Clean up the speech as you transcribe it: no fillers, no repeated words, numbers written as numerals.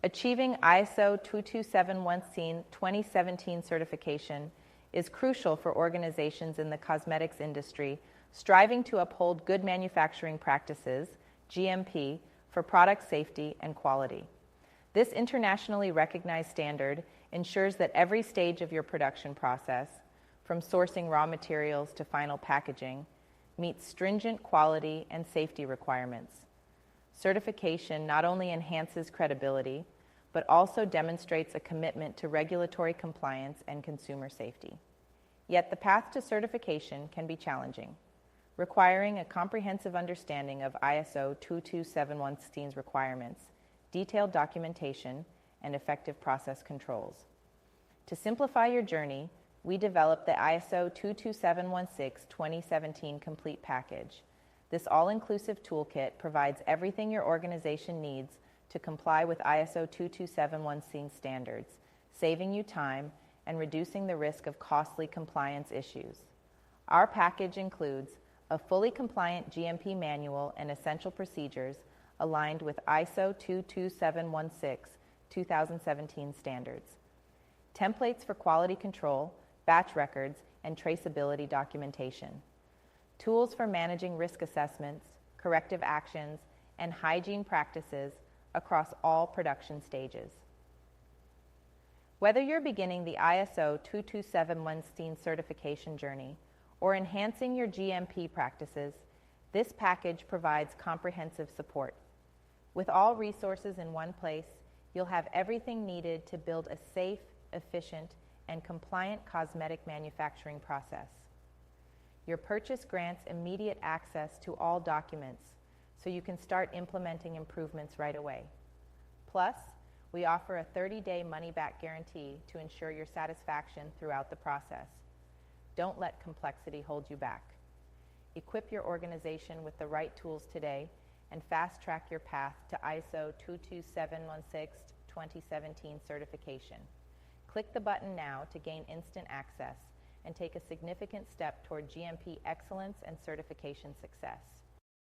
Achieving ISO 2271 2017 certification is crucial for organizations in the cosmetics industry striving to uphold good manufacturing practices, GMP, for product safety and quality. This internationally recognized standard ensures that every stage of your production process, from sourcing raw materials to final packaging, meets stringent quality and safety requirements. Certification not only enhances credibility, but also demonstrates a commitment to regulatory compliance and consumer safety. Yet the path to certification can be challenging, requiring a comprehensive understanding of ISO 22716's requirements, detailed documentation, and effective process controls. To simplify your journey, we developed the ISO 22716 2017 Complete Package. This all-inclusive toolkit provides everything your organization needs to comply with ISO 22716 standards, saving you time and reducing the risk of costly compliance issues. Our package includes a fully compliant GMP manual and essential procedures aligned with ISO 22716 2017 standards, templates for quality control, batch records, and traceability documentation, tools for managing risk assessments, corrective actions, and hygiene practices across all production stages. Whether you're beginning the ISO 22716 certification journey or enhancing your GMP practices, this package provides comprehensive support. With all resources in one place, you'll have everything needed to build a safe, efficient, and compliant cosmetic manufacturing process. Your purchase grants immediate access to all documents, so you can start implementing improvements right away. Plus, we offer a 30-day money-back guarantee to ensure your satisfaction throughout the process. Don't let complexity hold you back. Equip your organization with the right tools today and fast-track your path to ISO 22716 2017 certification. Click the button now to gain instant access and take a significant step toward GMP excellence and certification success.